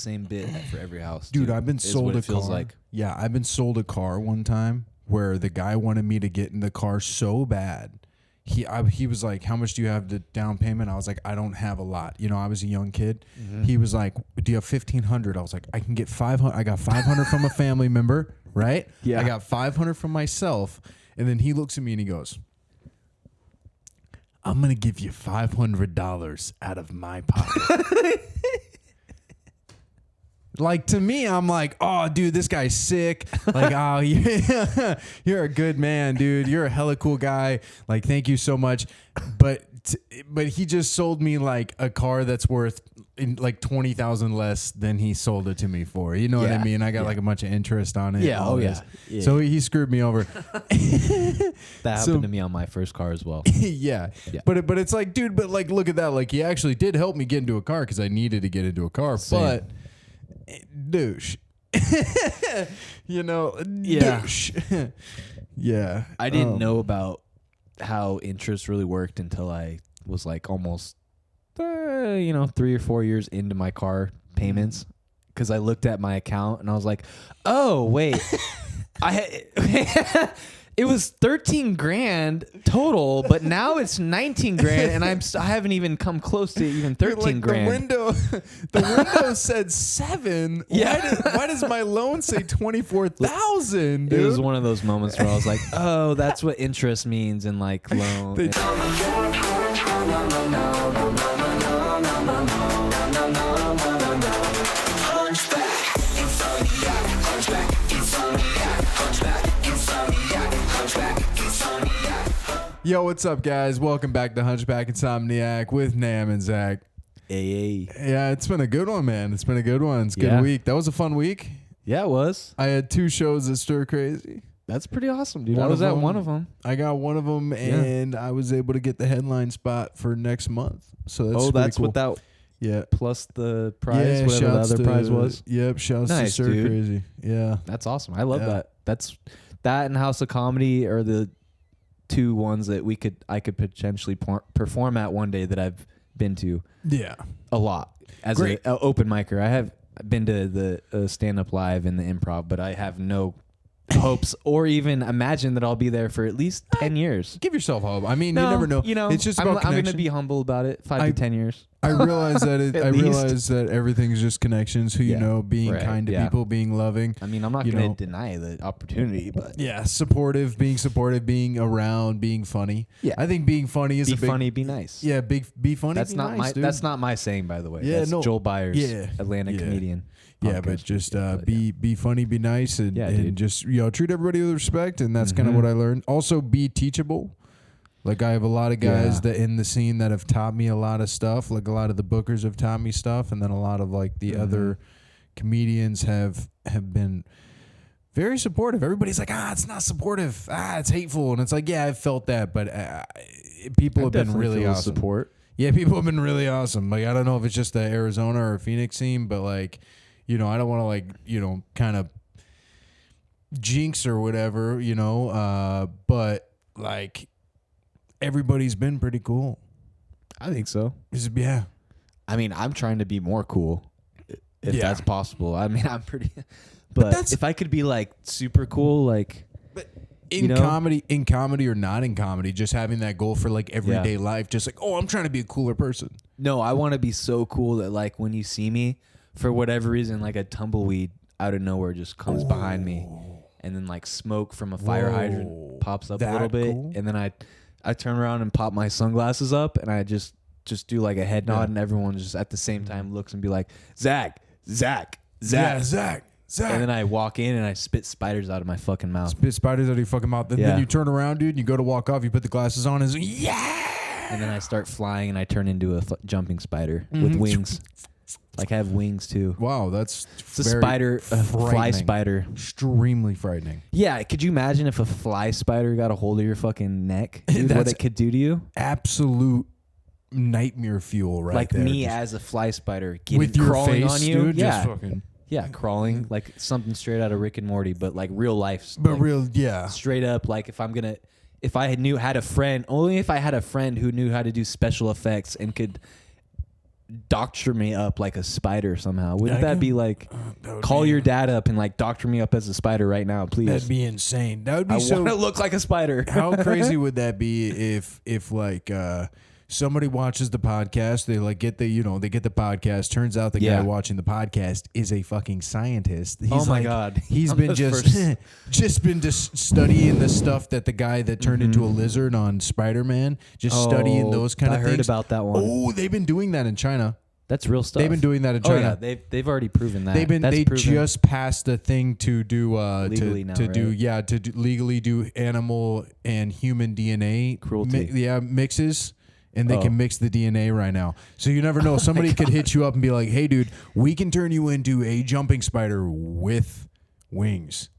same bit for every house. Dude, I've been sold a car. Like. Yeah, I've been sold a car one time where the guy wanted me to get in the car so bad. He was like, how much do you have the down payment? I was like, I don't have a lot. You know, I was a young kid. Mm-hmm. He was like, do you have $1,500? I was like, I can get 500. I got 500 from a family member, right? Yeah. I got 500 from myself. And then he looks at me and he goes, I'm going to give you $500 out of my pocket. Like, to me, I'm like, oh, dude, this guy's sick. Like, oh, yeah, you're a good man, dude. You're a hella cool guy. Like, thank you so much. But he just sold me like a car that's worth like $20,000 less than he sold it to me for. You know what I mean? I got like a bunch of interest on it. Yeah. Oh, yeah. So he screwed me over. That happened to me on my first car as well. Yeah. But it's like, dude, but like, look at that. Like, he actually did help me get into a car because I needed to get into a car. Same. But douche. You know, douche. Yeah. I didn't know about how interest really worked until I was like almost 3 or 4 years into my car payments, because I looked at my account and I was like, oh wait, it was 13 grand total, but now it's 19 grand, and I haven't even come close to even 13 like grand. The window said 7. Yeah. Why does my loan say 24,000? It was one of those moments where I was like, oh, that's what interest means in like loan. Yo, what's up, guys? Welcome back to Hunchback Insomniac with Nahum and Zack. Hey. Yeah, it's been a good one, man. It's been a good one. It's a good week. That was a fun week. Yeah, it was. I had 2 shows that stir crazy. That's pretty awesome, dude. I was at one of them. I got one of them, and I was able to get the headline spot for next month. So that's cool. Without plus the prize, whatever the other prize was. Yep, shouts to Stir dude. Crazy. Yeah, that's awesome. I love that. That and House of Comedy are the 2 ones that I could potentially perform at one day that I've been to. Yeah, a lot as an open micer. I have been to the stand up live and the improv, but I have no hopes or even imagine that I'll be there for at least 10 years. Give yourself hope. I mean, you never know. It's just about connection. I'm going to be humble about it. 5 to 10 years. I realize that I realize that everything's just connections. Who you know, being kind to people, being loving. I mean, I'm not going to deny the opportunity, but being supportive, being around, being funny. Yeah, I think being funny is funny, be nice. Yeah, be funny. That's be not nice, dude. That's not my saying, by the way. Yeah, that's Joel Byers, Atlanta comedian. Yeah, but just be funny, be nice, and just treat everybody with respect, and that's kind of what I learned. Also, be teachable. Like, I have a lot of guys that in the scene that have taught me a lot of stuff. Like, a lot of the bookers have taught me stuff, and then a lot of like the other comedians have been very supportive. Everybody's like, it's not supportive. It's hateful, and it's like, yeah, I've felt that, but people have been really awesome. Support. Yeah, people have been really awesome. Like, I don't know if it's just the Arizona or Phoenix scene, but like, I don't want to like, kind of jinx or whatever, but like, everybody's been pretty cool. I think so. Yeah. I mean, I'm trying to be more cool if that's possible. I mean, I'm pretty, but if I could be like super cool, like, but in comedy or not in comedy, just having that goal for like everyday life, just like, I'm trying to be a cooler person. No, I want to be so cool that like when you see me, for whatever reason, like a tumbleweed out of nowhere just comes behind me, and then like smoke from a fire hydrant pops up a little bit, and then I turn around and pop my sunglasses up, and I just do like a head nod, and everyone just at the same time looks and be like, Zack. Yeah, Zack. And then I walk in and I spit spiders out of my fucking mouth. Spit spiders out of your fucking mouth. Then you turn around, dude, and you go to walk off, you put the glasses on, and and then I start flying, and I turn into a jumping spider with wings. Like, I have wings too. Wow, it's a spider, a fly spider. Extremely frightening. Yeah, could you imagine if a fly spider got a hold of your fucking neck? Dude, what it could do to you? Absolute nightmare fuel, right? Like there. Me as a fly spider with your crawling face, on you, dude, just fucking crawling like something straight out of Rick and Morty, but like real life. But like, straight up. Like if I had a friend, only if I had a friend who knew how to do special effects and could doctor me up like a spider somehow. Wouldn't that be like, call your dad up and like doctor me up as a spider right now, please? That'd be insane. That would be I want to look like a spider. How crazy would that be if like somebody watches the podcast, they like get the podcast. Turns out the guy watching the podcast is a fucking scientist. He's God. He's been just been studying the stuff that the guy that turned into a lizard on Spider-Man, studying those kind of things. I heard about that one. Oh, they've been doing that in China. That's real stuff. They've been doing that in China. Oh yeah, they've already proven that. They just passed a thing to do legally to legally do animal and human DNA cruelty. Mixes. And they can mix the DNA right now. So you never know. Somebody could hit you up and be like, hey, dude, we can turn you into a jumping spider with wings.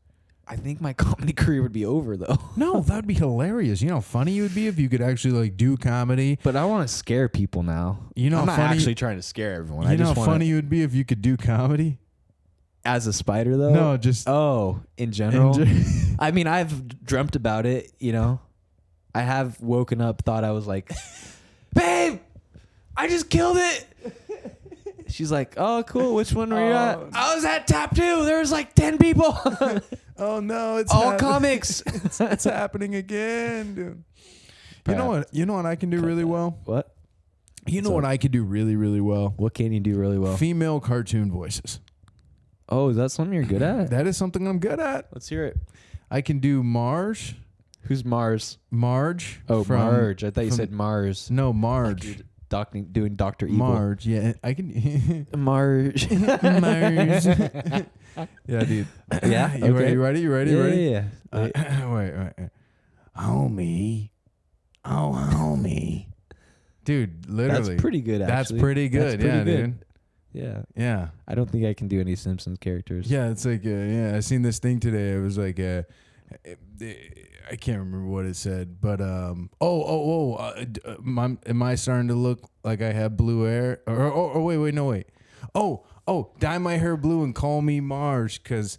I think my comedy career would be over, though. No, that would be hilarious. You know how funny you would be if you could actually like do comedy. But I want to scare people now. You know, I'm not actually trying to scare everyone. You know how funny you would be if you could do comedy? As a spider, though? No, just... in general? I mean, I've dreamt about it, you know. I have woken up, thought I was like... Babe, I just killed it. She's like, oh, cool. Which one were you at? I was at Tap 2. There was like 10 people. Oh, no. It's all comics. It's happening again, dude. You know what I can do really well? What? You know what I can do really, really well? What can you do really well? Female cartoon voices. Oh, is that something you're good at? That is something I'm good at. Let's hear it. I can do Marge. Who's Mars? Marge. Oh, Marge. I thought you said Mars. No, Marge. Like doing Dr. Evil. Marge. Yeah, I can. Marge. Marge. Yeah, dude. Yeah. You ready? You ready? Yeah. Wait. Homie. Oh, homie. Dude, literally. That's pretty good, actually. That's pretty good. Yeah, dude. Yeah. Yeah. I don't think I can do any Simpsons characters. Yeah, it's like, I seen this thing today. It was like, I can't remember what it said, but am I starting to look like I have blue hair? Or wait. Oh, dye my hair blue and call me Marge, because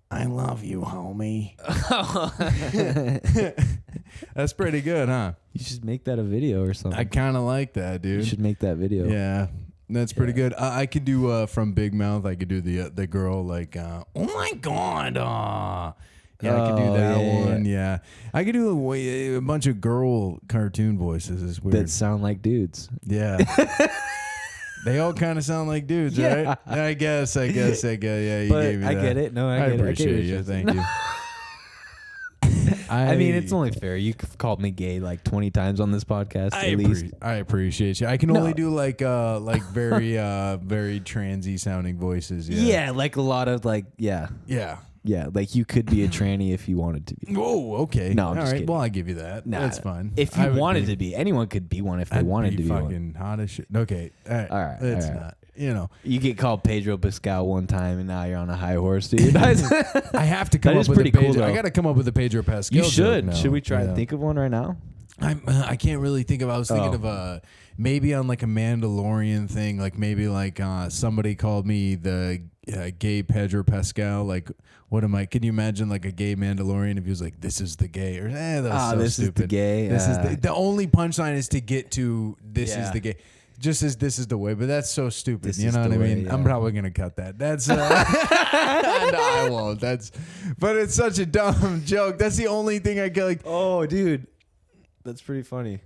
I love you, homie. That's pretty good, huh? You should make that a video or something. I kind of like that, dude. You should make that video. Yeah. That's pretty good. I could do from Big Mouth. I could do the girl like, oh my god, yeah, I could do that one. Yeah, I could do a bunch of girl cartoon voices. It's weird. That sound like dudes. Yeah. They all kind of sound like dudes, right? I guess. Yeah, you gave me that. I get it. No, I get it. I appreciate you. Thank you. I mean, it's only fair. You called me gay like 20 times on this podcast. At least I appreciate you. I can only do like very very transy sounding voices. Yeah, like a lot of like Yeah, like you could be a tranny if you wanted to be. Oh, okay. No, I'm just kidding. Well, I give you that. Nah, that's fine. If you wanted to be, anyone could be one if they wanted to be fucking one. hot as shit. Okay. All right. It's not. You know. You get called Pedro Pascal one time, and now you're on a high horse, dude. I have to come up with a Pedro. Cool, I got to come up with a Pedro Pascal. You should. Should we try and think of one right now? I can't really think of. I was thinking of maybe on like a Mandalorian thing, like maybe like somebody called me the gay Pedro Pascal. Like, what am I? Can you imagine like a gay Mandalorian if he was like, "This is the gay," or that's so this stupid. Is the gay. This is the only punchline is to get to this is the gay. Just as this is the way, but that's so stupid. You know what I mean? Yeah. I'm probably gonna cut that. That's no, I won't. But it's such a dumb joke. That's the only thing I get. Like, oh, dude, that's pretty funny.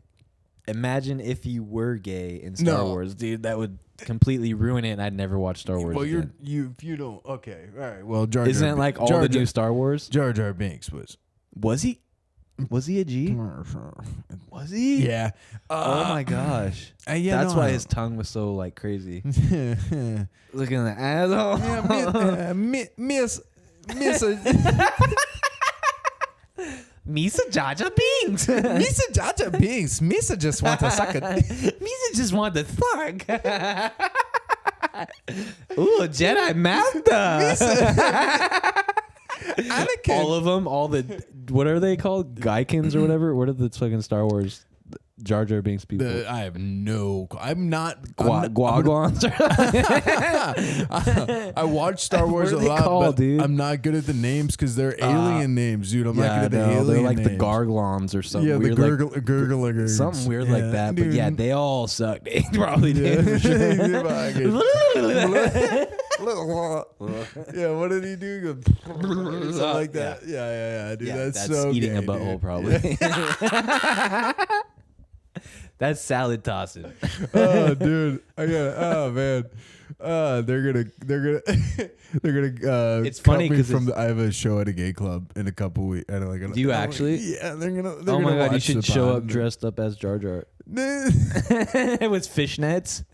Imagine if you were gay in Star Wars, dude. That would completely ruin it, and I'd never watch Star Wars. Well, if you don't. Okay, all right. Well, Jar Jar isn't it like all the new Star Wars? Jar Jar Binks was he? Was he a G? Was he? Yeah. Oh my gosh. That's why his tongue was so like crazy. Looking at the asshole. Yeah, Miss Misa Jaja Binks. Misa Jaja Binks. Misa just want to suck it. Misa just want to suck. Ooh, Jedi Master. Anakin. All of them, all the what are they called? Gykins or whatever? What are the fucking Star Wars Jar Jar Binks people? I have no. I'm not. Guaglons? I watch Star Wars a lot, but dude? I'm not good at the names because they're alien names, dude. I'm not good at the alien they're like names. the Garglons or something. Yeah, weird, the gurglers. Something weird like that. Dude. But yeah, they all suck. They probably did. For sure. Yeah, what did he do? Something like that. Yeah, dude. That's so eating gay, a butthole, dude. probably. That's salad tossing. Oh, dude. Oh man. They're gonna it's funny because I have a show at a gay club in a couple weeks. Do you actually? Yeah, they're gonna. Oh my god, you should show up dressed up as Jar Jar. It was fishnets.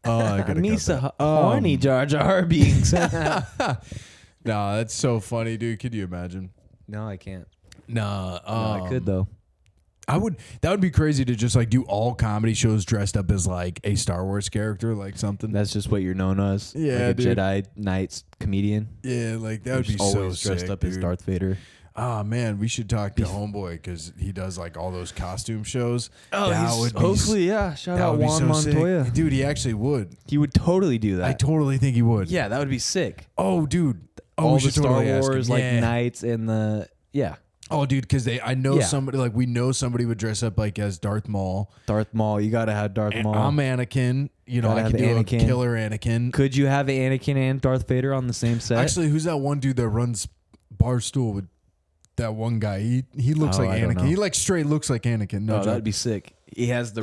Oh, I gotta Misa horny Jar Jar Binks. Nah, that's so funny, dude. Could you imagine? No, I can't. Nah, I could though. I would. That would be crazy to just like do all comedy shows dressed up as like a Star Wars character, like something. That's just what you're known as. Yeah, like a dude. Jedi Knights comedian. Yeah, like that would be always so dressed sick, up dude. as Darth Vader. Oh man, we should talk to Homeboy because he does like all those costume shows. Oh, that would hopefully, yeah. Shout out Juan so Montoya. Sick. Dude, he actually would. He would totally do that. I totally think he would. Yeah, that would be sick. Oh, dude. Oh, all the Star totally Wars like Knights and the Oh, dude, because I know somebody like we know somebody would dress up like as Darth Maul. Darth Maul, you gotta have Darth Maul. I'm Anakin. You know, I can do Anakin. A killer Anakin. Could you have Anakin and Darth Vader on the same set? Actually, who's that one dude that runs Barstool with that one guy? He looks like Anakin. He like straight looks like Anakin. No, that'd be sick. He has the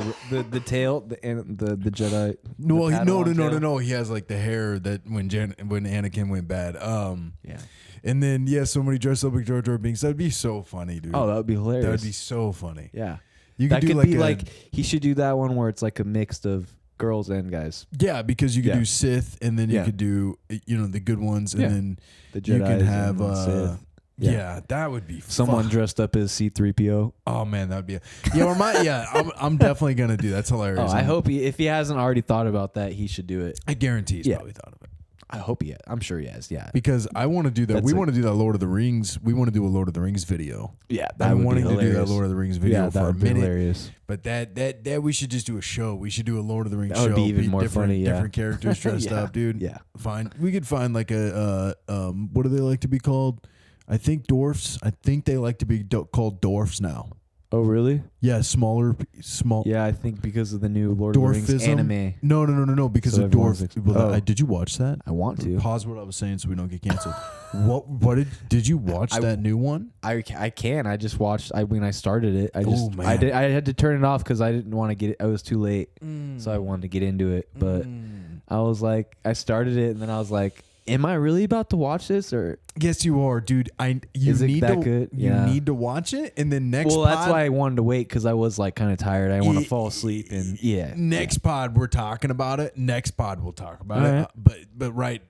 tail, the Jedi. No. He has like the hair that when Anakin went bad. Yeah. And then somebody dressed up like Jar Jar Binks. That'd be so funny, dude. Oh, that would be hilarious. That would be so funny. Yeah. You that could do be like he should do that one where it's like a mix of girls and guys. Yeah, because you could do Sith, and then you could do the good ones, and then the Jedi. You can have Sith. Yeah, that would be someone dressed up as C-3PO. Oh man, that would be I'm definitely gonna do that. That's hilarious. I hope if he hasn't already thought about that, he should do it. I guarantee he's probably thought of it. I hope he has. I'm sure he has. Yeah, because I want to do that. We want to do that Lord of the Rings. We want to do a Lord of the Rings video. Yeah, I'm wanting to do that Lord of the Rings video for a minute. Hilarious. But that we should just do a show. We should do a Lord of the Rings show. That would be even more funny. Different characters dressed up, dude. Yeah, fine. We could find like a what do they like to be called? I think dwarfs. I think they like to be called dwarfs now. Oh, really? Yeah, small. Yeah, I think because of the new Lord of the Rings anime. No. Because of dwarf. Did you watch that? I want to. Pause what I was saying so we don't get canceled. What did you watch that new one? I can. I just watched. When I started it, I had to turn it off because I didn't want to get it. I was too late, so I wanted to get into it. But I was like, I started it, and then I was like, am I really about to watch this or? Yes, you are, dude. Is it that good? You need to watch it, and then next. Well, that's why I wanted to wait because I was like kind of tired. I want to fall asleep, and Next pod, we're talking about it. Next pod, we'll talk about it. But right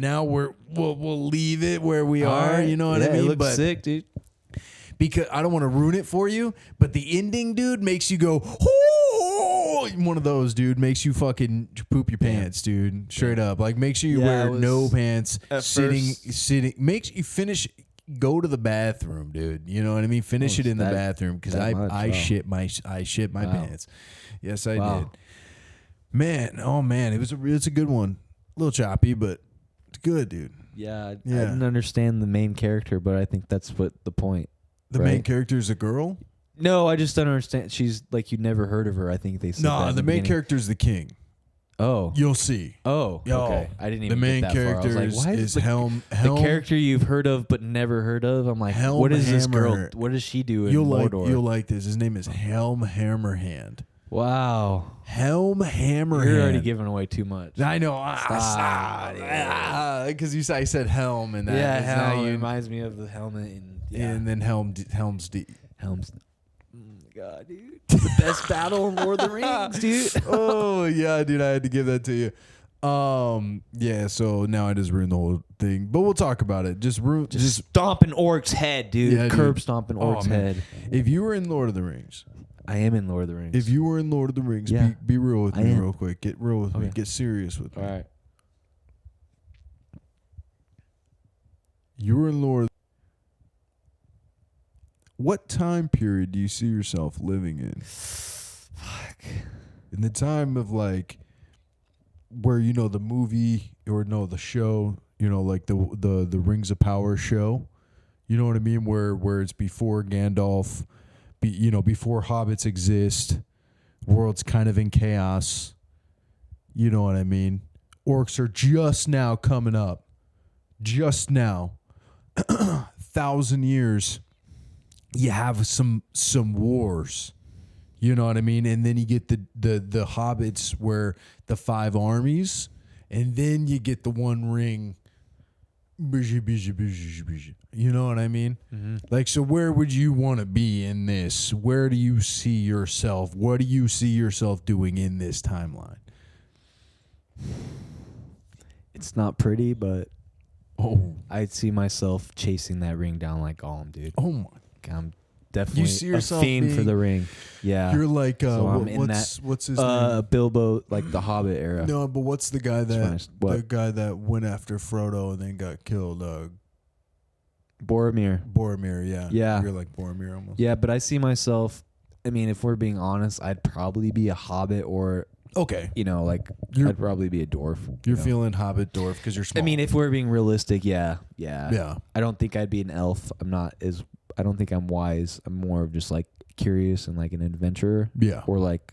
now, we'll leave it where we are. Right. You know what I mean? It looks sick, dude. Because I don't want to ruin it for you, but the ending, dude, makes you go. Oh, one of those, dude, makes you fucking poop your pants, dude. Straight up, like makes you wear no pants, sitting. Makes you finish. Go to the bathroom, dude. You know what I mean? Finish it in the bathroom because I shit my pants. Yes, I did. Man, oh man, it's a good one. A little choppy, but it's good, dude. Yeah, I didn't understand the main character, but I think that's what the point. The main character is a girl? No, I just don't understand. She's like, you never heard of her. I think they said no, the main character is the king. Oh. You'll see. Oh, okay. I didn't even the main get that character far. I was like, why is Helm. The character you've heard of but never heard of? I'm like, what is this girl? What does she do in Mordor? You'll like this. His name is Helm Hammerhand. Wow. Helm Hammerhand. You're already giving away too much. I know. Because I said Helm and that. Yeah, Helm reminds me of the helmet. And then Helm's. Oh my god, dude. The best battle in Lord of the Rings, dude. Oh, yeah, dude. I had to give that to you. Yeah, so now I just ruined the whole thing. But we'll talk about it. Just stomp an orc's head, dude. Yeah, curb stomp an orc's head. If you were in Lord of the Rings. I am in Lord of the Rings. If you were in Lord of the Rings, be real with me real quick. Get real with me. Get serious with me. All right. You were in Lord. what time period do you see yourself living in? Fuck. In the time of like where the movie or the show, like the Rings of Power show. You know what I mean? Where it's before Gandalf, before hobbits exist, world's kind of in chaos. You know what I mean? Orcs are just now coming up. Just now. 1,000 years. You have some wars. You know what I mean? And then you get the hobbits where the 5 armies, and then you get the One Ring. You know what I mean? Mm-hmm. Like, so where would you want to be in this? Where do you see yourself? What do you see yourself doing in this timeline? It's not pretty, but I'd see myself chasing that ring down like Gollum, dude. Oh my! I'm definitely you see yourself a fiend for the ring. Yeah, you're like so what's his name? Bilbo, like the Hobbit era. No, but what's the guy that went after Frodo and then got killed? Boromir. Yeah. Yeah. You're like Boromir almost. Yeah, but I see myself. I mean, if we're being honest, I'd probably be a Hobbit or. Okay. I'd probably be a dwarf. You're feeling Hobbit dwarf because you're small. I mean, if we're being realistic, yeah. Yeah. I don't think I'd be an elf. I don't think I'm wise. I'm more of just like curious and like an adventurer. Yeah. Or like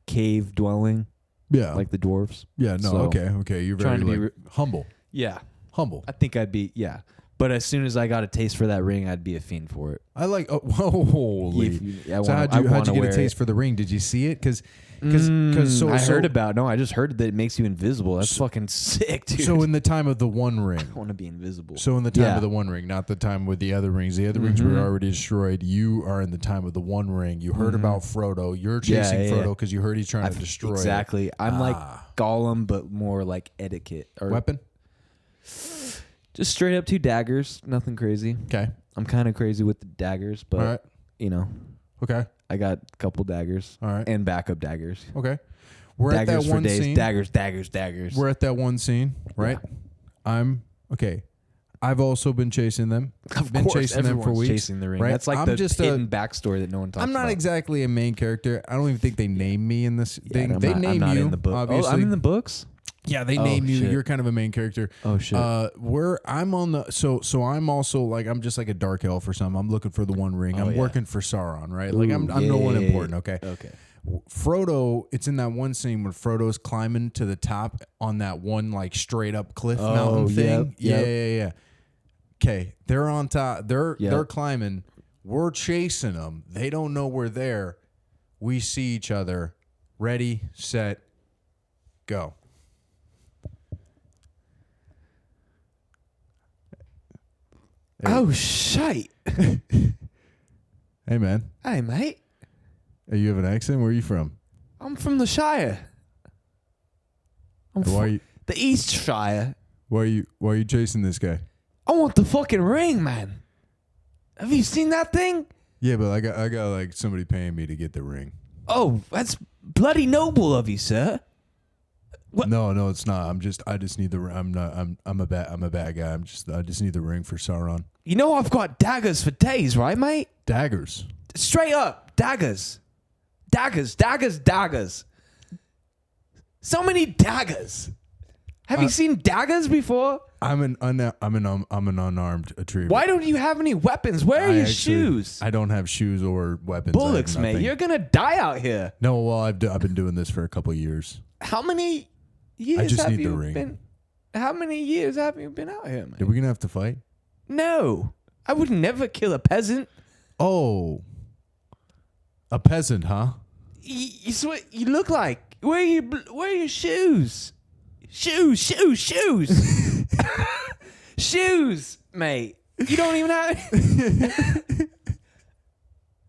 cave dwelling. Yeah. Like the dwarves. Yeah, no, So, okay. You're very trying to be humble. Yeah. Humble. I think I'd be, yeah. But as soon as I got a taste for that ring, I'd be a fiend for it. I like, holy. So how'd you get a taste for the ring? Did you see it? Because I heard about. No, I just heard that it makes you invisible. That's fucking sick, dude. So in the time of the One Ring, I want to be invisible. So in the time of the One Ring, not the time with the other rings. The other rings were already destroyed. You are in the time of the One Ring. You heard about Frodo. You're chasing Frodo because you heard he's trying to destroy. Exactly. It. I'm like Gollum, but more like etiquette. Or weapon. Just straight up 2 daggers. Nothing crazy. Okay. I'm kind of crazy with the daggers, but Okay. I got a couple daggers. All right. And backup daggers. Okay. We're daggers at that one scene. Daggers. We're at that one scene, right? Yeah. I've also been chasing them. Of been course, chasing them for weeks. Chasing the ring. Right? That's like the hidden backstory that no one talks about. I'm not exactly a main character. I don't even think they name me in this thing. They name you. I'm not in the book. Obviously. Oh, I'm in the books? Yeah, they name you. You're kind of a main character. Oh shit. I'm on the so I'm also like I'm just like a dark elf or something. I'm looking for the One Ring. I'm working for Sauron, right? Like I'm no one important, okay? Okay. Frodo, it's in that one scene when Frodo's climbing to the top on that one like straight up cliff mountain thing. Yeah. Okay, they're on top. They're climbing. We're chasing them. They don't know we're there. We see each other. Ready, set, go. Hey. Oh, shite. Hey, man. Hey, mate. Hey, you have an accent? Where are you from? I'm from the Shire. I'm from the East Shire. Why are you chasing this guy? I want the fucking ring, man. Have you seen that thing? Yeah, but I got like somebody paying me to get the ring. Oh, that's bloody noble of you, sir. What? No, it's not. I just need the. I'm a bad guy. I just need the ring for Sauron. You know I've got daggers for days, right, mate? Daggers. Straight up, daggers. So many daggers. Have you seen daggers before? I'm an unarmed retriever. Why don't you have any weapons? Where are your shoes? I don't have shoes or weapons. Bullocks, mate. You're gonna die out here. No, well, I've been doing this for a couple of years. How many years I just have need you the ring. been? How many years have you been out here, man? Are we gonna have to fight? No, I would never kill a peasant. Oh, a peasant, huh? You look like. Where are your shoes? Shoes. Shoes, mate. You don't even have.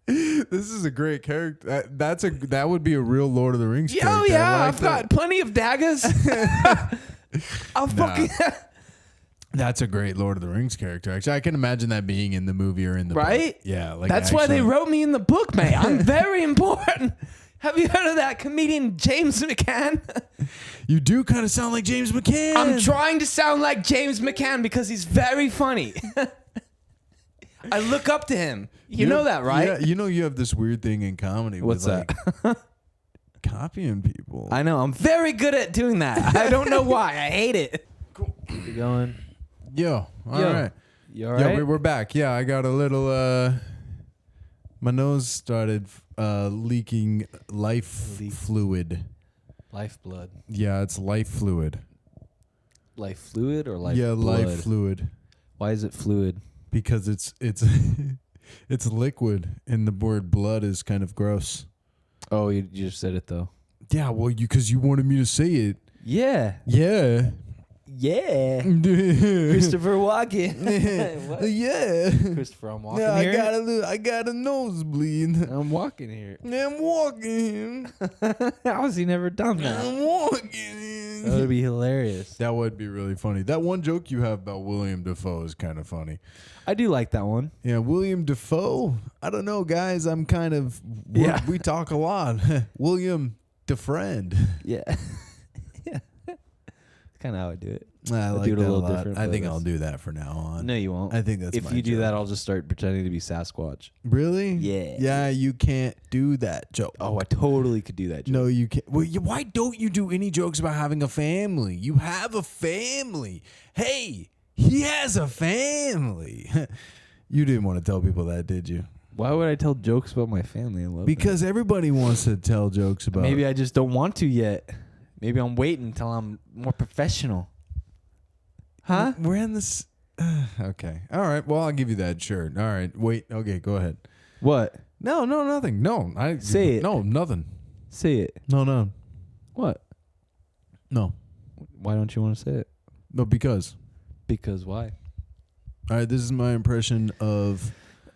This is a great character. That would be a real Lord of the Rings character. Oh yeah, I've got plenty of daggers. That's a great Lord of the Rings character. Actually, I can imagine that being in the movie or in the right. book. Yeah, like that's why they wrote me in the book, mate. I'm very important. Have you heard of that comedian James McCann? You do kind of sound like James McCann. I'm trying to sound like James McCann because he's very funny. I look up to him. You know that, right? Yeah, you know you have this weird thing in comedy. What's with, that? Like, copying people. I know. I'm very good at doing that. I don't know why. I hate it. Cool. Keep it going. All right. You all right? Yeah, we're back. Yeah, I got a little. My nose started leaking fluid. Lifeblood. Yeah, it's life fluid. Life fluid or life Yeah, blood? life fluid. Why is it fluid? Because it's it's liquid, and the word blood is kind of gross. Oh, you just said it though. Yeah, well, because you wanted me to say it. Yeah. Yeah. Yeah. Christopher walking. What? Yeah. Christopher, I'm walking Yeah, here. I got a nosebleed. I'm walking here. I'm walking. How has he never done that? I'm walking. That would be hilarious. That would be really funny. That one joke you have about William Dafoe is kind of funny. I do like that one. Yeah, William Dafoe. I don't know, guys. I'm kind of. We talk a lot. William DeFriend. Yeah. Yeah. That's kind of how I do it. I like do it that a little lot. different. I think I'll do that for now on. No, you won't. I think that's if my you do joke. that, I'll just start pretending to be Sasquatch. Really? Yeah. Yeah, you can't do that joke. Oh, I totally could do that joke. No, you can't. Well, why don't you do any jokes about having a family? You have a family. Hey, he has a family. You didn't want to tell people that, did you? Why would I tell jokes about my family? I love Because everybody wants to tell jokes about. Maybe I just don't want to yet. Maybe I'm waiting until I'm more professional. Huh? We're in this. Okay. All right. Well, I'll give you that. Sure. All right. Wait. Okay. Go ahead. What? No. Nothing. No. Say it. No. Nothing. Say it. No. What? No. Why don't you want to say it? No. Because. Because why? All right. This is my impression of.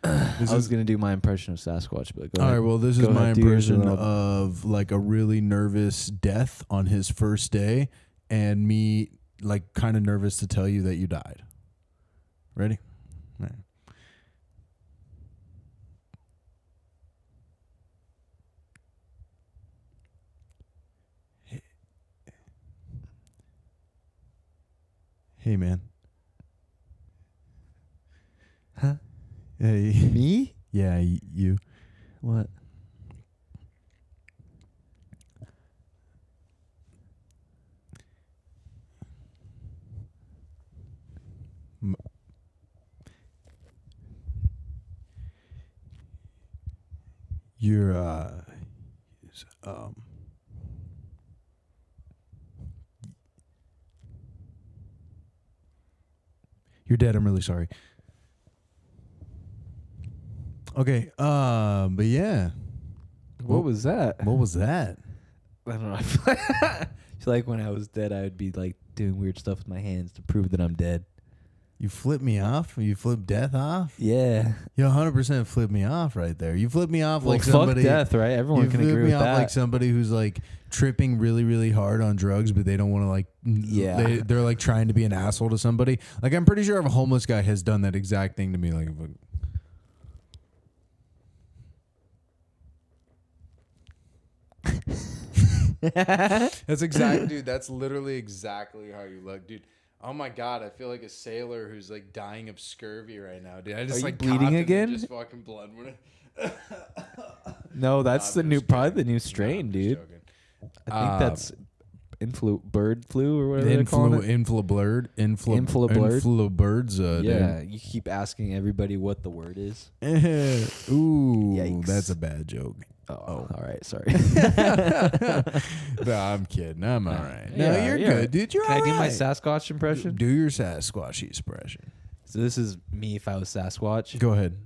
I was going to do my impression of Sasquatch, but go All ahead. right, well, this is Go my ahead, do yours impression and of like a really nervous death on his first day, and me like kind of nervous to tell you that you died. Ready? All right. Hey, man. Huh? Hey. Me? Yeah, you. What? You're you're dead. I'm really sorry. Okay, but yeah. What was that? What was that? I don't know. I feel like when I was dead, I would be like doing weird stuff with my hands to prove that I'm dead. You flipped me off? You flipped death off? Yeah. You 100% flipped me off right there. You flipped me off Well, like fuck somebody. death, right? Everyone can agree with You flipped me that. off like somebody who's like tripping really, really hard on drugs, but they don't want to like. Yeah. They're like trying to be an asshole to somebody. Like I'm pretty sure if a homeless guy has done that exact thing to me, like. That's exactly, dude. That's literally exactly how you look, dude. Oh my god, I feel like a sailor who's like dying of scurvy right now, dude. I just Are you like bleeding coughed and again? Just fucking blood. No, that's the new, probably the new strain, dude. Joking. I think that's bird flu or whatever they're calling it. Influblurd. Influblurd. Yeah, you keep asking everybody what the word is. Ooh, Yikes. that's a bad joke. Oh, all right, sorry. No, I'm kidding. I'm all right. No, Yeah, you're yeah. good, dude. You're Can all I do my right. Sasquatch impression? Do your Sasquatchy expression. So this is me if I was Sasquatch. Go ahead.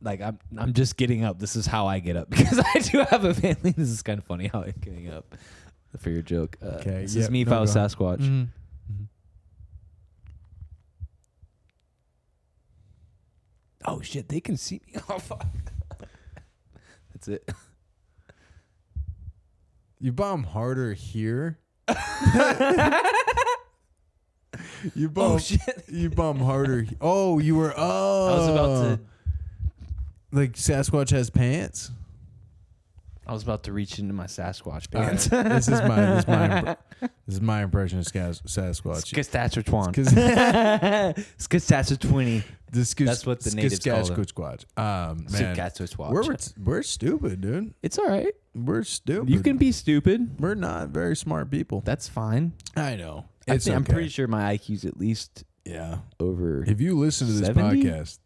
Like I'm just getting up. This is how I get up because I do have a family. This is kind of funny how I'm getting up for your joke. Okay. This is me if I was Sasquatch. Mm-hmm. Oh shit, they can see me. Oh fuck. That's it. You bomb harder here. You bomb. Oh shit. You bomb harder. Oh, you were. Oh, I was about to. Like Sasquatch has pants. I was about to reach into my Sasquatch pants. This is my impression of Sasquatch. Skasatsa20. That's what the natives call them. Man, we're stupid, dude. It's all right. We're stupid. You can be stupid. We're not very smart people. That's fine. I know. I'm pretty sure my IQ's at least over. If you listen to this 70? podcast.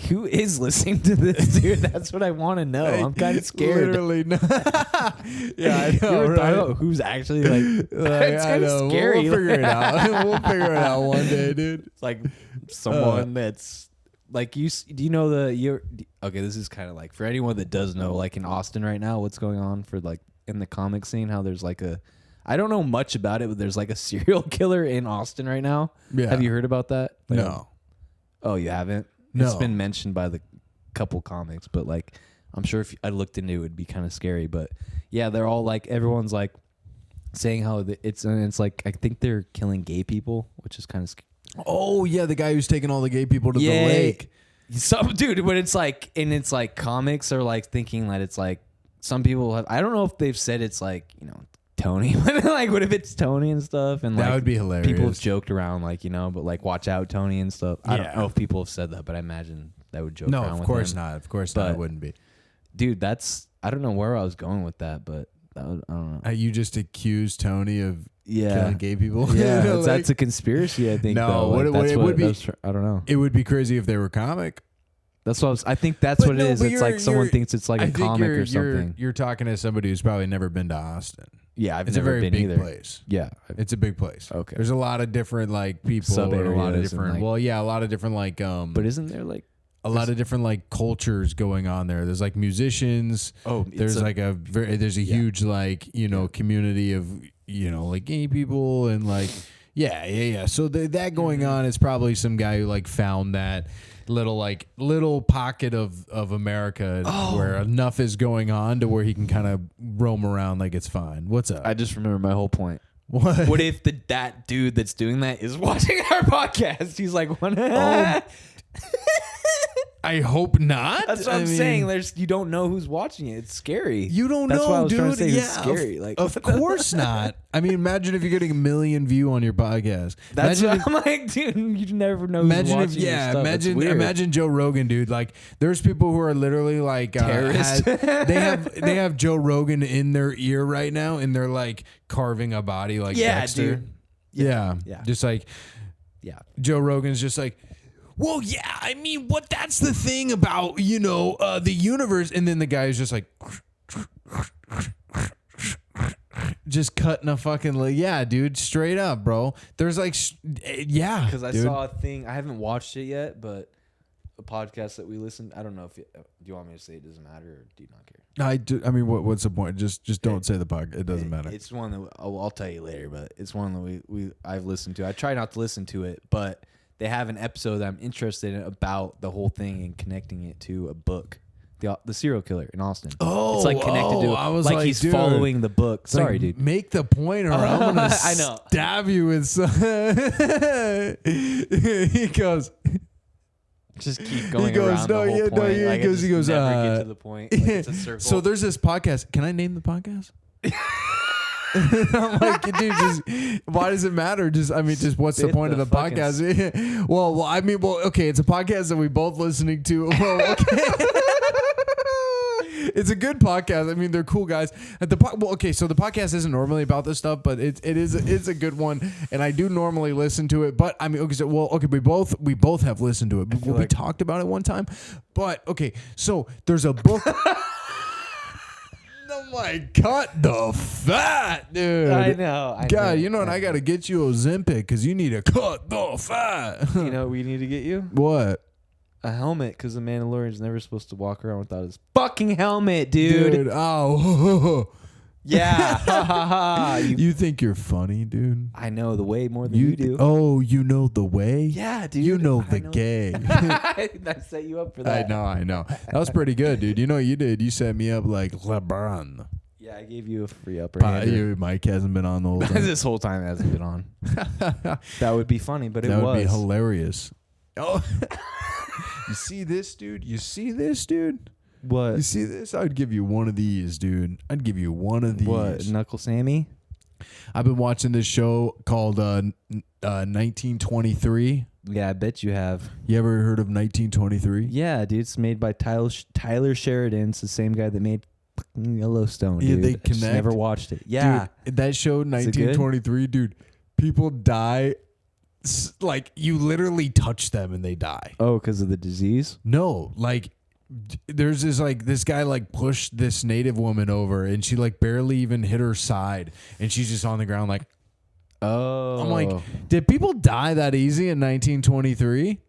Who is listening to this, dude? That's what I want to know. I'm kind of scared. Literally, no. Yeah, I know. Right? Who's actually like? It's kind of scary. We'll figure it out. We'll figure it out one day, dude. It's like someone that's like you. Do you know okay, this is kind of like for anyone that does know, like in Austin right now, what's going on for like in the comic scene? How there's like I don't know much about it, but there's like a serial killer in Austin right now. Yeah. Have you heard about that? Like, no. Oh, you haven't? No. It's been mentioned by the couple comics, but like I'm sure if I looked into it, it'd be kind of scary. But yeah, they're all like everyone's like saying how it's like I think they're killing gay people, which is kind of scary. Oh yeah, the guy who's taking all the gay people to the lake. Some dude, but it's like comics are like thinking that it's like some people have. I don't know if they've said it's like Tony, like what if it's Tony and stuff? And that would be hilarious. People have joked around like but like watch out Tony and stuff. I don't know if people have said that, but I imagine that would joke around with him. No, of course not. Of course not. It wouldn't be. Dude, I don't know where I was going with that, but I don't know. You just accused Tony of killing gay people? Yeah, that's a conspiracy, I think. No, it would be. I don't know. It would be crazy if they were comic. That's what I think. That's what it is. It's like someone thinks it's like a comic or something. You're talking to somebody who's probably never been to Austin. Yeah, it's never a very been big either. place. Yeah, it's a big place. Okay, there's a lot of different like people, sub-areas, a lot of different. like, a lot of different like. But isn't there like a lot of different like cultures going on there? There's like musicians. Oh, there's a huge like community of like gay people and like yeah. So that going on is probably some guy who like found that little pocket of America where enough is going on to where he can kind of roam around like it's fine. What's up? I just remember my whole point. What if that dude that's doing that is watching our podcast? He's like, what? I hope not. That's what I'm saying. You don't know who's watching it. It's scary. You don't That's know, what I was dude. trying to say. It's scary. Of course not. I mean, imagine if you're getting 1 million view on your podcast. That's what I'm like, dude. You never know. Imagine Joe Rogan, dude. Like, there's people who are literally like terrorists. They have Joe Rogan in their ear right now, and they're like carving a body like Dexter. Dude. Yeah. Just like Joe Rogan's just like. Well, yeah, I mean, that's the thing about, the universe. And then the guy is just like, just cutting a fucking, yeah, dude, straight up, bro. There's like, yeah. Because I saw a thing, I haven't watched it yet, but a podcast that we listened, I don't know if, do you want me to say it doesn't matter or do you not care? I do. I mean, what's the point? Just don't say the podcast. It doesn't matter. It's one that, I'll tell you later, but it's one that I've listened to. I try not to listen to it, but they have an episode that I'm interested in about the whole thing and connecting it to a book, the serial killer in Austin. Oh, it's like connected to. I was like he's following the book. Sorry, like, dude. Make the point, or I'm gonna I know. Stab you with. He goes. Just keep going around the whole point. He goes. Never get to the point. Like it's a circle. So there's this podcast. Can I name the podcast? I'm like, dude, why does it matter? Just what's the point of the podcast? Okay, it's a podcast that we both listening to. Well, okay. It's a good podcast. I mean, they're cool guys. So the podcast isn't normally about this stuff, but it's a good one, and I do normally listen to it. But I mean, we both have listened to it. We talked about it one time, but okay, so there's a book. I'm like, cut the fat, dude. I know. God, you know what? I got to get you Ozempic because you need to cut the fat. You know what we need to get you? What? A helmet, because the Mandalorian's never supposed to walk around without his fucking helmet, dude. Oh. Yeah. You think you're funny, dude? I know the way more than you do. Oh, you know the way? Yeah, dude. You know the gay. I set you up for that. I know. That was pretty good, dude. You know what you did? You set me up like LeBron. Yeah, I gave you a free upper hand. Your mic hasn't been on the whole time. This whole time it hasn't been on. That would be funny, but that would be hilarious. Oh. You see this, dude? What? You see this? I'd give you one of these, dude. I'd give you one of these. What? Knuckle Sammy? I've been watching this show called 1923. Yeah, I bet you have. You ever heard of 1923? Yeah, dude. It's made by Tyler Sheridan. It's the same guy that made Yellowstone, dude. Yeah, they I just connect. never watched it. Yeah. Dude, that show, 1923, dude, people die. Like, you literally touch them and they die. Oh, because of the disease? No, like, there's this guy like pushed this native woman over and she like barely even hit her side and she's just on the ground like, oh. I'm like, did people die that easy in 1923?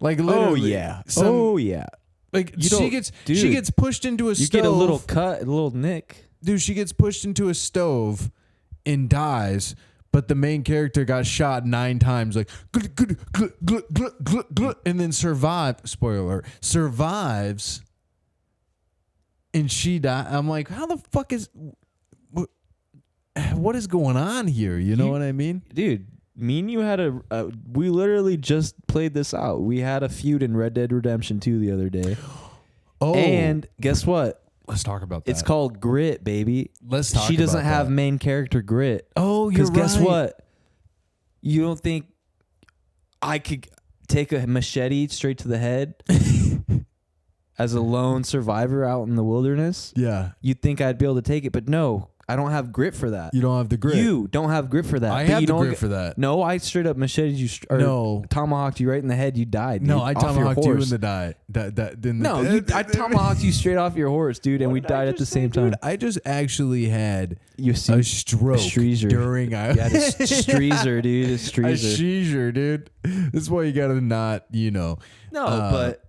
Like, literally. Oh yeah. Like, she gets pushed into a stove. You get a little cut, a little nick. Dude, she gets pushed into a stove and dies. But the main character got shot 9 times, like, and then survives. Spoiler alert, survives, and she died. I'm like, how the fuck is, what is going on here? You know what I mean? Dude, me and you had we literally just played this out. We had a feud in Red Dead Redemption 2 the other day. Oh. And guess what? Let's talk about that. It's called grit, baby. Let's talk about that. She doesn't have main character grit. Oh, you're right. Because guess what? You don't think I could take a machete straight to the head as a lone survivor out in the wilderness? Yeah. You'd think I'd be able to take it, but no. I don't have grit for that. You don't have the grit. You don't have grit for that. I have the grit for that. No, I straight up macheted you. Tomahawked you right in the head. You died. Dude, no, I tomahawked you in the die. I tomahawked you straight off your horse, dude, and we died at the same time. I just actually had a stroke during. You had a streezer, dude. A seizure, dude. That's why you gotta not, No, but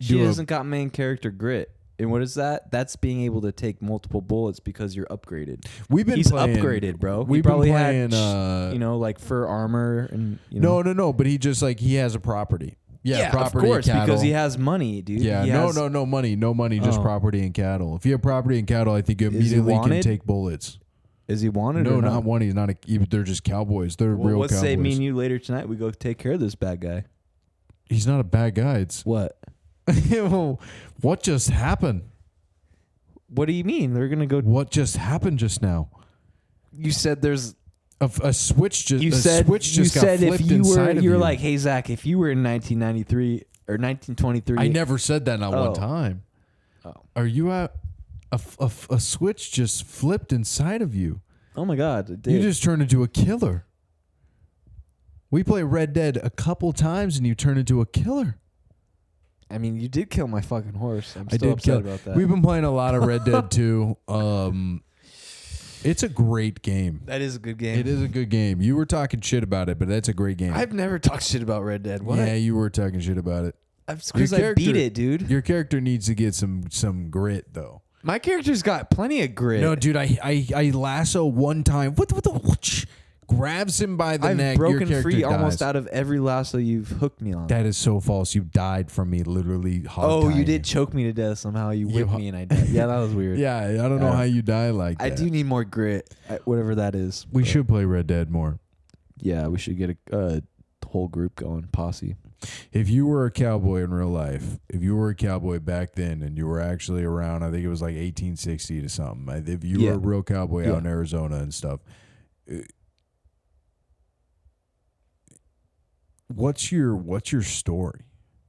she hasn't got main character grit. And what is that? That's being able to take multiple bullets because you're upgraded. He's upgraded, bro. We've probably been playing, had, like fur armor and. No. But he just he has a property. Yeah, property, of course, and cattle. Because he has money, dude. Yeah, no money, just property and cattle. If you have property and cattle, I think you immediately can take bullets. Is he wanted? No, or not one. He's not. They're just cowboys. They're real let's cowboys. Say me and you later tonight. We go take care of this bad guy. He's not a bad guy. It's what? What just happened? What do you mean? They're gonna go. What just happened just now? You said there's a switch. Just you said got flipped if you inside of you you. were like, hey Zach, if you were in 1993 or 1923, I never said that not one time. Oh, are you at a switch just flipped inside of you? Oh my God, it did. You just turned into a killer. We play Red Dead a couple times and you turn into a killer. I mean, you did kill my fucking horse. I'm still upset about that. We've been playing a lot of Red Dead 2. It's a great game. That is a good game. It is a good game. You were talking shit about it, but that's a great game. I've never talked shit about Red Dead. What? Yeah, you were talking shit about it. Because I beat it, dude. Your character needs to get some grit, though. My character's got plenty of grit. No, dude, I lasso one time. What the grabs him by the neck. I've broken your free dies. almost out of every lasso you've hooked me on. That is so false. You died from me literally hog you did choke me to death somehow. You whipped me and I died. Yeah, that was weird. Yeah, I don't know how you die like that. I do need more grit, whatever that is. We should play Red Dead more. Yeah, we should get a whole group going, posse. If you were a cowboy in real life, if you were a cowboy back then and you were actually around, I think it was like 1860 to something. If you were a real cowboy out in Arizona and stuff, what's your story?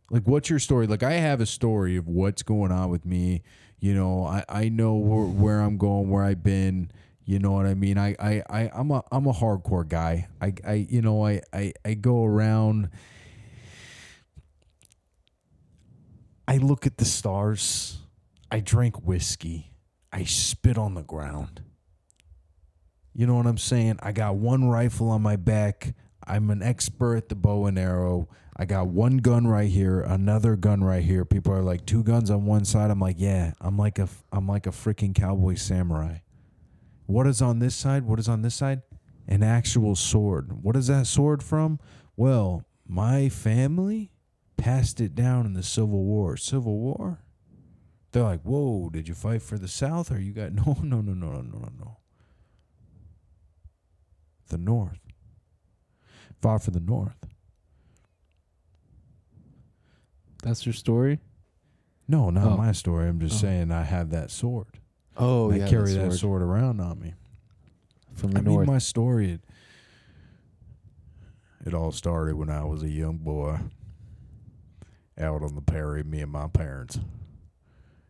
Like, what's your story? Like, I have a story of what's going on with me. I know where I'm going, where I've been. You know what I mean? I'm a hardcore guy. I go around. I look at the stars. I drink whiskey. I spit on the ground. You know what I'm saying? I got one rifle on my back. I'm an expert at the bow and arrow. I got one gun right here, another gun right here. People are like, 2 guns on one side. I'm like, yeah, I'm like a freaking cowboy samurai. What is on this side? What is on this side? An actual sword. What is that sword from? Well, my family passed it down in the Civil War. Civil War? They're like, whoa, did you fight for the South? Or you got... No. The North. Fought for the North. That's your story? No, not my story. I'm just saying I have that sword. Oh, I carry that sword around on me. From the north. My story, it all started when I was a young boy out on the prairie, me and my parents.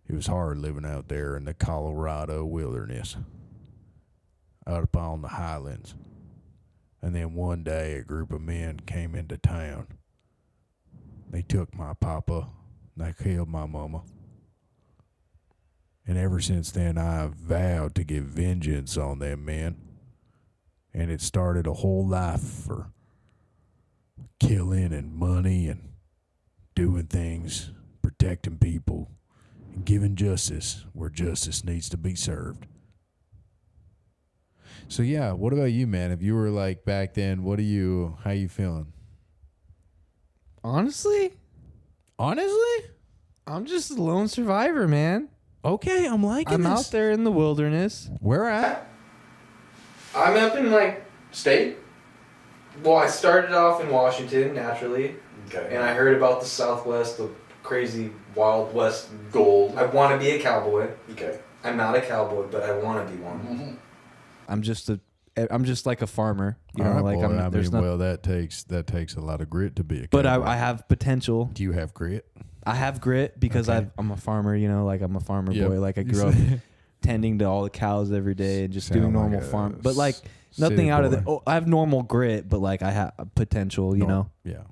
It was hard living out there in the Colorado wilderness, out upon the highlands. And then one day, a group of men came into town. They took my papa, and they killed my mama. And ever since then, I have vowed to get vengeance on them men. And it started a whole life for killing and money and doing things, protecting people, and giving justice where justice needs to be served. So yeah, what about you, man? If you were like back then, how you feeling? Honestly, I'm just a lone survivor, man. Okay, I'm liking this. I'm out there in the wilderness. Where at? I'm up in state. Well, I started off in Washington naturally, and I heard about the Southwest, the crazy Wild West gold. I want to be a cowboy. Okay. I'm not a cowboy, but I want to be one. Mm-hmm. I'm just like a farmer. You know, right, boy, that takes a lot of grit to be a cowboy. But I have potential. Do you have grit? I have grit because I'm a farmer. You know, I'm a farmer boy. Like I grew up tending to all the cows every day and just doing normal farm. But nothing out of the. Oh, I have normal grit, but I have potential. You know. Yeah.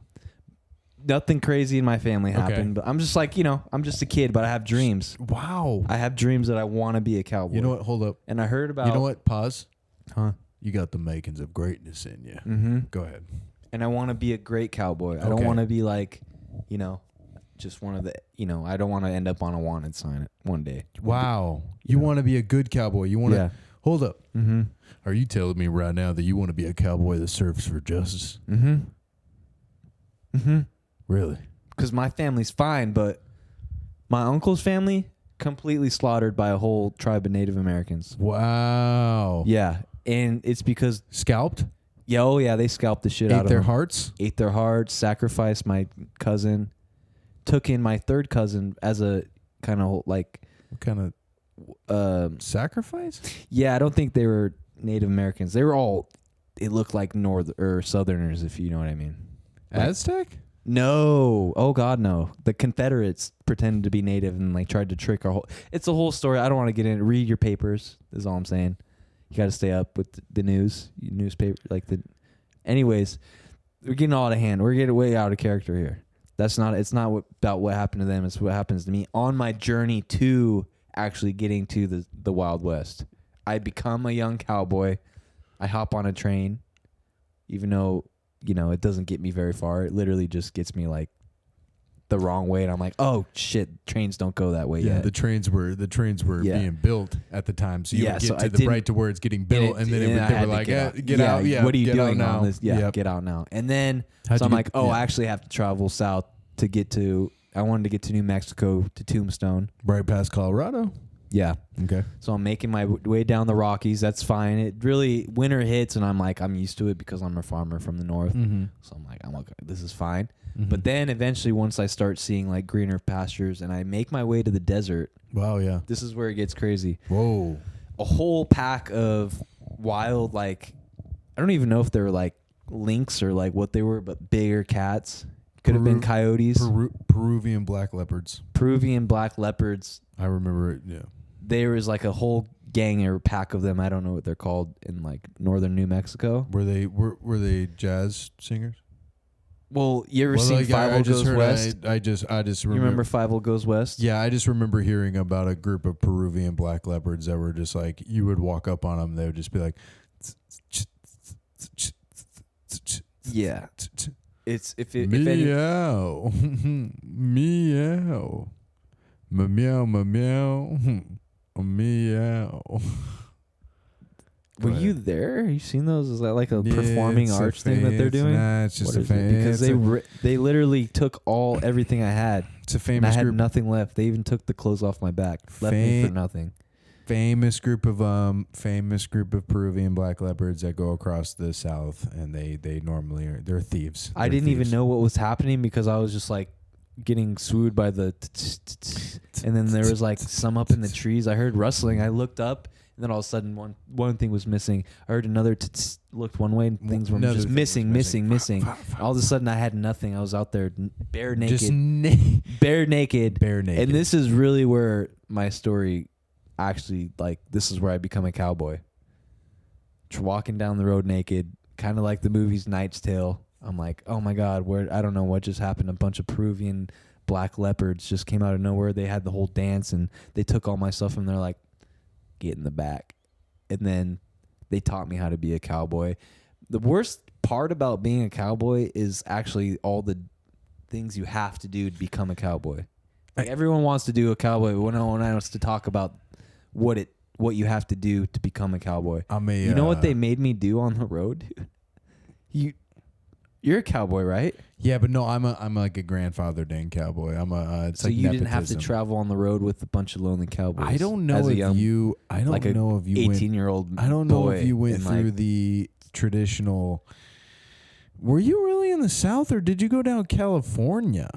Nothing crazy in my family happened, but I'm just I'm just a kid, but I have dreams. Wow. I have dreams that I want to be a cowboy. You know what? Hold up. And I heard about. You know what? Pause. Huh? You got the makings of greatness in you. Mm-hmm. Go ahead. And I want to be a great cowboy. I don't want to be just one of the. I don't want to end up on a wanted sign one day. Wow. You want to be a good cowboy. You want to. Yeah. Hold up. Mm-hmm. Are you telling me right now that you want to be a cowboy that serves for justice? Mm-hmm. Mm-hmm. Really? Because my family's fine, but my uncle's family completely slaughtered by a whole tribe of Native Americans. Wow. Yeah, and it's because scalped. Yeah, oh yeah, they scalped the shit out of them. Ate their hearts. Sacrificed my cousin. Took in my third cousin as a kind of What kind of sacrifice? Yeah, I don't think they were Native Americans. They were all. It looked like North or Southerners, if you know what I mean. Aztec? No. Oh God, no. The Confederates pretended to be Native and tried to trick our whole. It's a whole story. I don't want to get in. Read your papers. Is all I'm saying. You got to stay up with the newspaper. Anyways, we're getting all out of hand. We're getting way out of character here. It's not about what happened to them. It's what happens to me on my journey to actually getting to the Wild West. I become a young cowboy. I hop on a train, even though. It doesn't get me very far. It literally just gets me the wrong way, and I'm like, oh shit, trains don't go that way yet. The trains were being built at the time, so you would get to the right to where it's getting built, and then they were like, get out. Yeah, what are you doing now? On this? Yeah, get out now. And then so I'm like, I actually have to travel south to get to. I wanted to get to New Mexico to Tombstone, right past Colorado. Yeah. Okay. So I'm making my way down the Rockies. That's fine. It really winter hits, and I'm used to it because I'm a farmer from the north. Mm-hmm. So I'm okay. This is fine. Mm-hmm. But then eventually, once I start seeing greener pastures, and I make my way to the desert. Wow. Yeah. This is where it gets crazy. Whoa. A whole pack of wild I don't even know if they were lynx or what they were, but bigger cats. Could have been coyotes. Peruvian black leopards. Peruvian black leopards. I remember it. Yeah. There was a whole gang or pack of them. I don't know what they're called in northern New Mexico. Were they jazz singers? Well, you ever seen Five Goes West? I just remember. You remember Five Goes West? Yeah, I just remember hearing about a group of Peruvian black leopards that were just you would walk up on them, they would just be like. Yeah. It's meow, meow, meow, meow, meow. Were you there? You seen those? Is that a performing arts thing that they're doing? Nah, it's just a fan. Because they literally took everything I had. It's a famous group. I had nothing left. They even took the clothes off my back. Left me for nothing. Famous group of Peruvian black leopards that go across the south, and they normally they're thieves. I didn't even know what was happening because I was just getting swooed by the and then there was like some up in the trees. I heard rustling. I looked up and then all of a sudden one thing was missing. I heard another looked one way and things were just missing. All of a sudden I had nothing. I was out there bare naked. Just bare naked. bare naked. And this is really where my story actually, like, this is where I become a cowboy. Walking down the road naked, kind of like the movie's Knight's Tale. I'm like, oh my God, I don't know what just happened. A bunch of Peruvian black leopards just came out of nowhere. They had the whole dance and they took all my stuff and they're like, get in the back. And then they taught me how to be a cowboy. The worst part about being a cowboy is actually all the things you have to do to become a cowboy. Like, everyone wants to do a cowboy, but no one wants to talk about what you have to do to become a cowboy. You know what they made me do on the road, dude? You're a cowboy, right? Yeah, but no, I'm like a grandfathered in cowboy. It's so like you nepotism. Didn't have to travel on the road with a bunch of lonely cowboys. I don't know if you. I don't like know if you 18-year-old. I don't know if you went through the traditional. Were you really in the South, or did you go down California?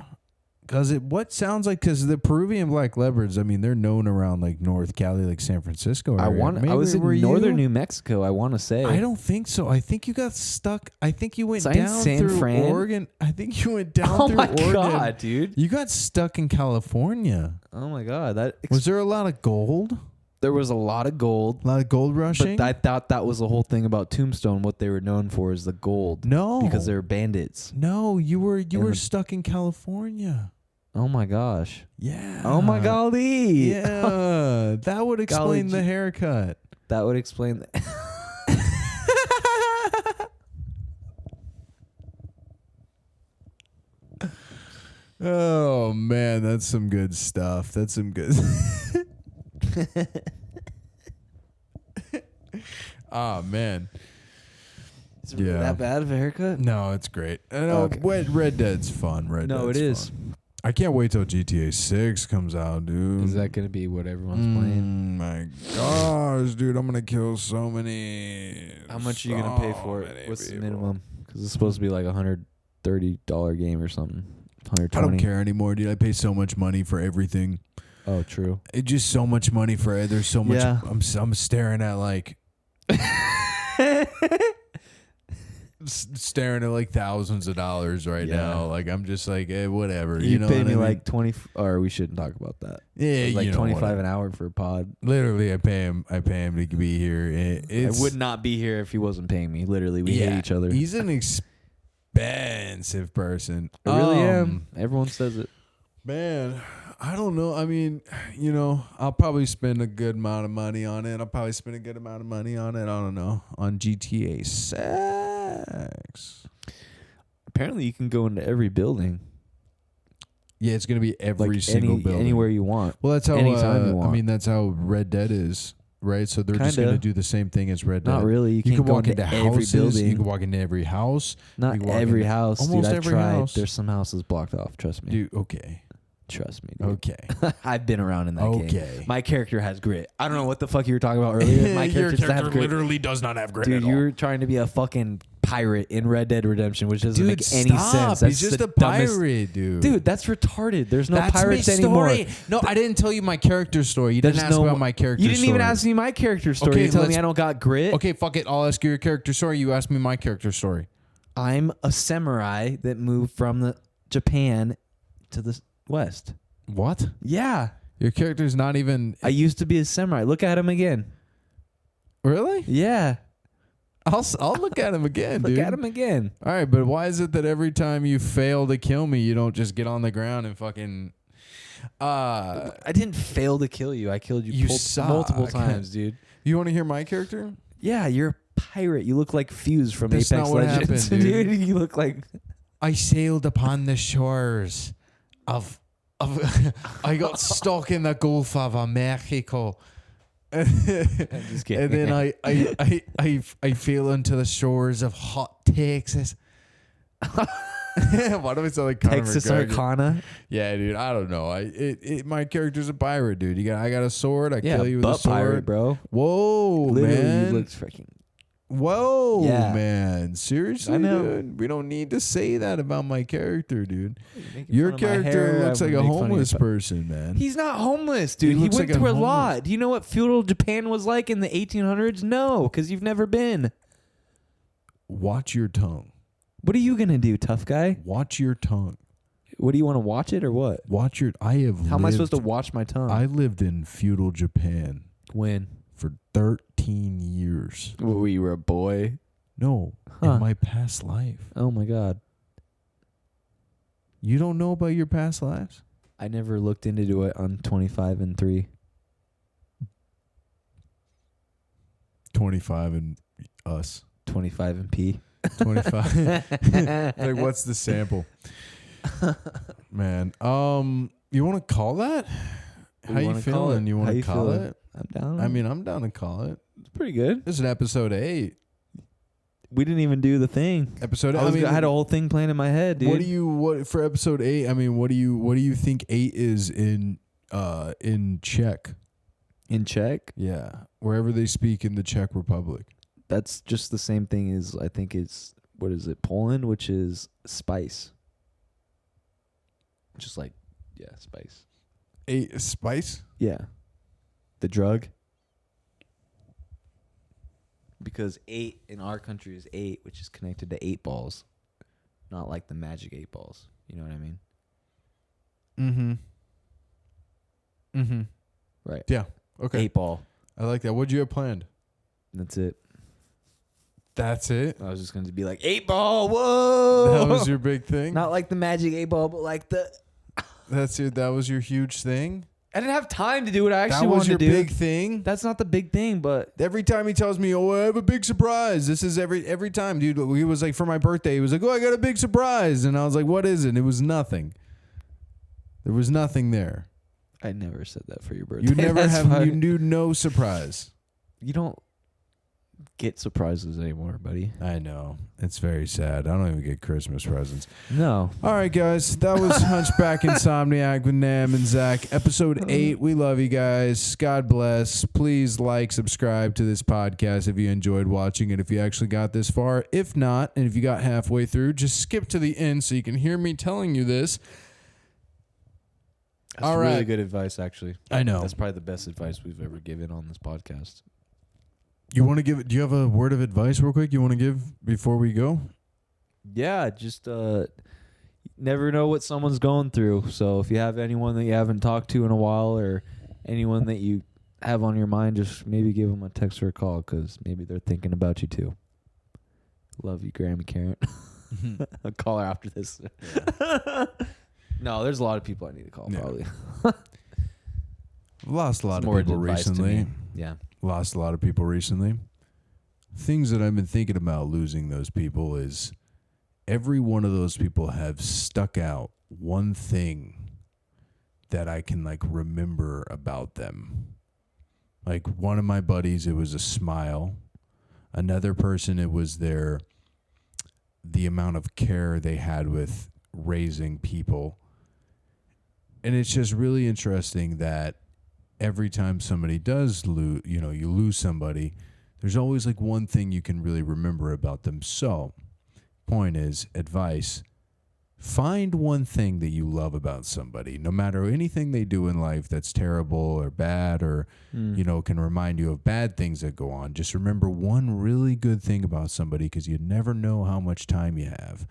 Because because the Peruvian black leopards, I mean, they're known around like North Cali, like San Francisco area. I was in northern New Mexico, I want to say. I don't think so. I think you got stuck. I think you went down through Oregon. I think you went down through Oregon. Oh my God, dude. You got stuck in California. Oh my God. Was there a lot of gold? There was a lot of gold. A lot of gold rushing? But I thought that was the whole thing about Tombstone. What they were known for is the gold. No. Because they were bandits. No, you were stuck in California. Oh my gosh. Yeah. Oh my golly. Yeah. That would explain the haircut. That would explain Oh man, that's some good stuff. That's some good. Oh man. Is it really that bad of a haircut? No, it's great. Red Dead's fun. It is. Fun. I can't wait till GTA 6 comes out, dude. Is that going to be what everyone's playing? My gosh, dude, I'm going to kill so many. How much are you going to pay for it? What's the minimum? Because it's supposed to be like $130 game or something. $120. I don't care anymore, dude. I pay so much money for everything. Oh, true. It's just so much money for it. There's so much. Yeah. I'm staring at like... staring at like thousands of dollars right now. Like I'm just like, whatever. You know, pay me like 20, or we shouldn't talk about that. Yeah, like 25 an hour for a pod. Literally, I pay him to be here. I would not be here if he wasn't paying me. Literally, we hate each other. He's an expensive person. I really am. Everyone says it. Man, I don't know. I mean, I'll probably spend a good amount of money on it. I don't know. On GTA 6. Apparently, you can go into every building. Yeah, it's going to be every single building. Anywhere you want. Well, that's how, anytime you want. I mean, that's how Red Dead is, right? So they're just going to do the same thing as Red Dead. Not really. You can walk into every building. You can walk into every house. Not every house. Almost dude, every I've tried. house. There's some houses blocked off. Trust me. Dude, okay. Trust me, dude. Okay. I've been around in that game. My character has grit. I don't know what the fuck you were talking about earlier. My Your character literally does not have grit at all. Dude, you're trying to be a fucking pirate in Red Dead Redemption, which doesn't make any sense. He's just a pirate, dude. Dude, that's retarded. There's no pirates anymore. No, I didn't tell you my character story. You didn't ask about my character story. You didn't even ask me my character story. You're telling me I don't got grit? Okay, fuck it. I'll ask you your character story. You ask me my character story. I'm a samurai that moved from Japan to the West. What? Yeah. Your character's not even... I used to be a samurai. Look at him again. Really? Yeah. I'll look at him again, dude. Look at him again. All right, but why is it that every time you fail to kill me, you don't just get on the ground and fucking... I didn't fail to kill you. I killed you multiple times, dude. You want to hear my character? Yeah, you're a pirate. You look like Fuse from That's Apex not what Legends. Happened, dude. You look like... I sailed upon the shores of I got stuck in the Gulf of Mexico. I'm just kidding. And then I fell into the shores of hot Texas. Why do we sound like Conor Texas McGregor? Arcana? Yeah, dude. I don't know. My character's a pirate, dude. I got a sword. I kill you with a sword, pirate, bro. Whoa, Literally, man. he looks freaking Whoa, man. Seriously, I know. dude? We don't need to say that about my character, dude. Your character looks like a homeless person, man. He's not homeless, dude. He went like through a lot. Do you know what feudal Japan was like in the 1800s? No, because you've never been. Watch your tongue. What are you going to do, tough guy? Watch your tongue. What do you want to watch it or what? Watch your... How am I supposed to watch my tongue? I lived in feudal Japan. When? For 13 years. Well, you were a boy? No, in my past life. Oh, my God. You don't know about your past lives? I never looked into it on 25 and 3. 25 and us. 25 and P. 25. Like, what's the sample? Man, you want to call that? How you feeling? You want to call it? I'm down. I mean, I'm down to call it. It's pretty good. This is episode 8. We didn't even do the thing. Episode 8. I had a whole thing planned in my head, dude. What for episode 8? I mean, what do you think 8 is in Czech? In Czech? Yeah, wherever they speak in the Czech Republic. That's just the same thing as, I think it's, what is it, Poland, which is spice. Just like, yeah, spice. Spice? Yeah. The drug. Because 8 in our country is 8, which is connected to 8 balls. Not like the magic 8 balls. You know what I mean? Mm-hmm. Mm-hmm. Right. Yeah. Okay. 8 ball. I like that. What'd you have planned? That's it. That's it? I was just going to be like, 8 ball, whoa! That was your big thing? Not like the magic 8 ball, but like the... That was your huge thing? I didn't have time to do what I actually wanted to do. That was your big thing? That's not the big thing, but... Every time he tells me, oh, I have a big surprise. This is every time, dude. He was like, for my birthday, he was like, oh, I got a big surprise. And I was like, what is it? And it was nothing. There was nothing there. I never said that for your birthday. You never you do no surprise. You don't get surprises anymore, buddy. I know. It's very sad. I don't even get Christmas presents. No. All right, guys. That was Hunchback Insomniac with Nahum and Zack. Episode 8. We love you guys. God bless. Please like, subscribe to this podcast if you enjoyed watching it, if you actually got this far. If not, and if you got halfway through, just skip to the end so you can hear me telling you this. That's really good advice, actually. I know. That's probably the best advice we've ever given on this podcast. You want to give? Do you have a word of advice real quick you want to give before we go? Yeah, just never know what someone's going through. So if you have anyone that you haven't talked to in a while or anyone that you have on your mind, just maybe give them a text or a call because maybe they're thinking about you too. Love you, Grammy Karen. I'll call her after this. Yeah. No, there's a lot of people I need to call probably. Lost a lot of people recently. Yeah. Lost a lot of people recently. Things that I've been thinking about losing those people is every one of those people have stuck out one thing that I can like remember about them. Like one of my buddies, it was a smile. Another person, it was the amount of care they had with raising people. And it's just really interesting that every time somebody does lose, you lose somebody, there's always like one thing you can really remember about them. So, point is, advice, find one thing that you love about somebody, no matter anything they do in life that's terrible or bad or, can remind you of bad things that go on. Just remember one really good thing about somebody because you never know how much time you have.